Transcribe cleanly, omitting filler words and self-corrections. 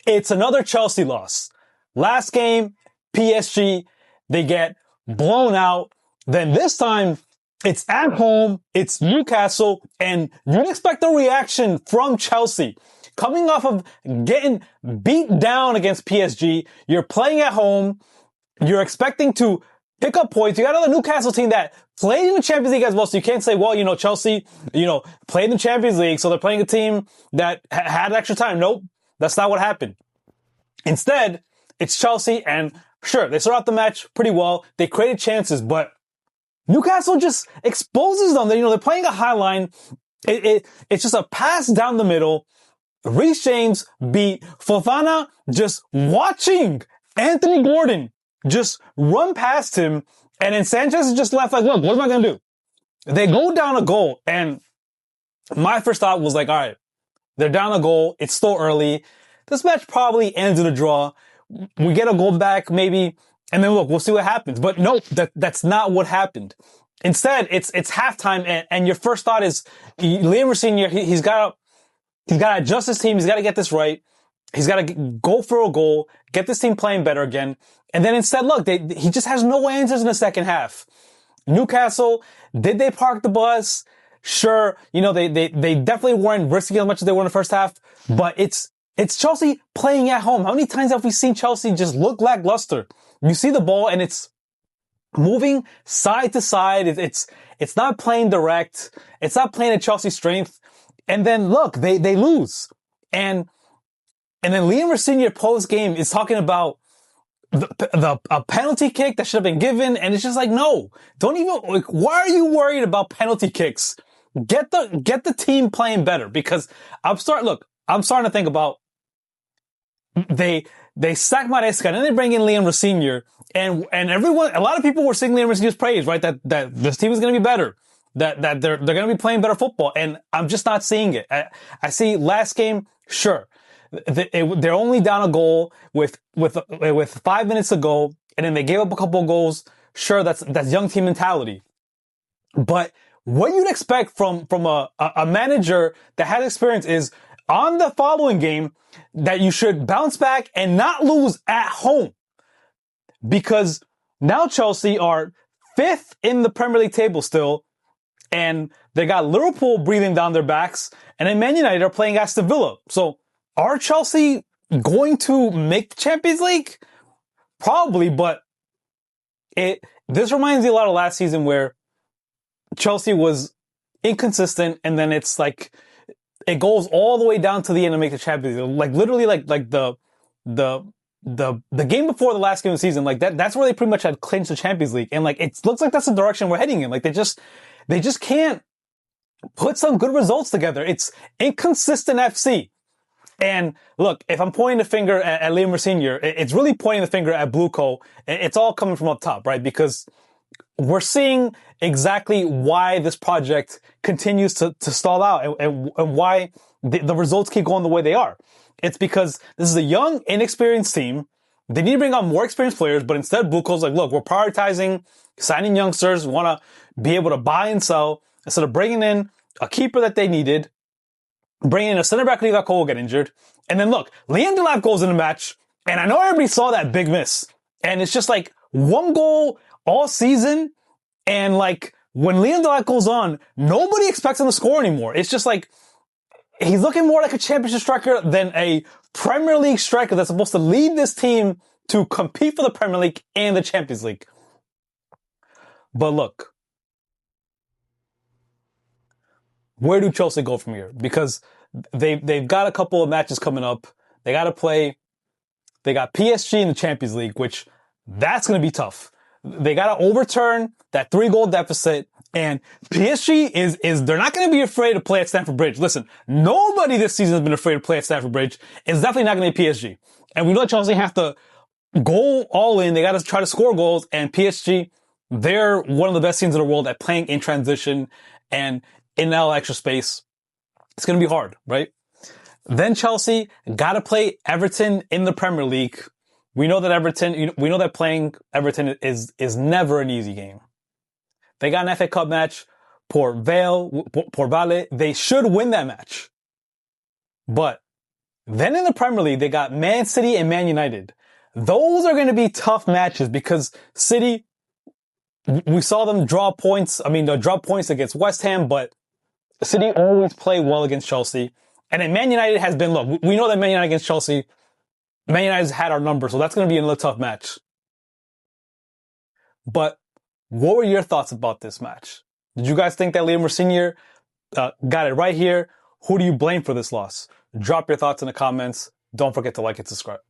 It's another Chelsea loss. Last game, PSG, they get blown out. Then this time, it's at home, it's Newcastle, and you'd expect a reaction from Chelsea. Coming off of getting beat down against PSG, you're playing at home, you're expecting to pick up points. You got another Newcastle team that played in the Champions League as well, so you can't say, well, Chelsea, played in the Champions League, so they're playing a team that had extra time. Nope, that's not what happened. Instead, it's Chelsea, and sure, they start out the match pretty well. They created chances, but Newcastle just exposes them. They're playing a high line. It's just a pass down the middle. Reece James beat Fofana, just watching Anthony Gordon just run past him. And then Sanchez is just left like, look, what am I going to do? They go down a goal. And my first thought was like, all right, they're down a goal. It's still early. This match probably ends in a draw. We get a goal back, maybe. And then look, we'll see what happens. But no, that's not what happened. Instead, it's halftime. And your first thought is Liam Rosenior, he's got to adjust his team. He's got to get this right. He's got to go for a goal, get this team playing better again. And then instead, look, he just has no answers in the second half. Newcastle, did they park the bus? Sure. They definitely weren't risking as much as they were in the first half, but it's Chelsea playing at home. How many times have we seen Chelsea just look lackluster? You see the ball and it's moving side to side. It's not playing direct. It's not playing at Chelsea's strength. And then look, they lose. And then Liam Rosenior post game is talking about a penalty kick that should have been given. And it's just like, no, don't even, why are you worried about penalty kicks? Get the team playing better, because I'm starting to think about they sack Maresca and then they bring in Liam Rosenior and everyone, a lot of people were singing Liam Rosenior's praise, right? That this team is going to be better, that they're going to be playing better football. And I'm just not seeing it. I see last game, sure. They're only down a goal with 5 minutes to go, and then they gave up a couple of goals. Sure, that's young team mentality. But what you'd expect from a manager that has experience is on the following game that you should bounce back and not lose at home. Because now Chelsea are 5th in the Premier League table still, and they got Liverpool breathing down their backs, and then Man United are playing Aston Villa. So are Chelsea going to make the Champions League? Probably, but this reminds me a lot of last season where Chelsea was inconsistent, and then it's like it goes all the way down to the end to make the Champions League. Like literally, like the game before the last game of the season, like that's where they pretty much had clinched the Champions League, and like it looks like that's the direction we're heading in. Like they just can't put some good results together. It's inconsistent FC. And look, if I'm pointing the finger at Liam Rosenior, it's really pointing the finger at BlueCo. It's all coming from up top, right? Because we're seeing exactly why this project continues to stall out and why the results keep going the way they are. It's because this is a young, inexperienced team. They need to bring on more experienced players, but instead BlueCo's like, look, we're prioritizing signing youngsters. We want to be able to buy and sell instead of bringing in a keeper that they needed. Bringing in a center back who got Cole get injured. And then look, Liam Delap goes in the match, and I know everybody saw that big miss. And it's just like one goal all season. And like when Liam Delap goes on, nobody expects him to score anymore. It's just like he's looking more like a championship striker than a Premier League striker that's supposed to lead this team to compete for the Premier League and the Champions League. But look, where do Chelsea go from here? Because they've got a couple of matches coming up. They got to play. They got PSG in the Champions League, which that's going to be tough. They got to overturn that 3-goal deficit. And PSG is they're not going to be afraid to play at Stamford Bridge. Listen, nobody this season has been afraid to play at Stamford Bridge. It's definitely not going to be PSG. And we know Chelsea have to go all in. They got to try to score goals. And PSG, they're one of the best teams in the world at playing in transition and in that extra space. It's going to be hard, right? Then Chelsea got to play Everton in the Premier League. We know that playing Everton is never an easy game. They got an FA Cup match. Por Vale. They should win that match. But Then in the Premier League, they got Man City and Man United. Those are going to be tough matches because City, we saw them draw points. I mean, they'll draw points against West Ham, but City always play well against Chelsea. And then Man United has been, look, we know that Man United against Chelsea, Man United's had our number, so that's going to be another tough match. But what were your thoughts about this match? Did you guys think that Liam Rosenior got it right here? Who do you blame for this loss? Drop your thoughts in the comments. Don't forget to like and subscribe.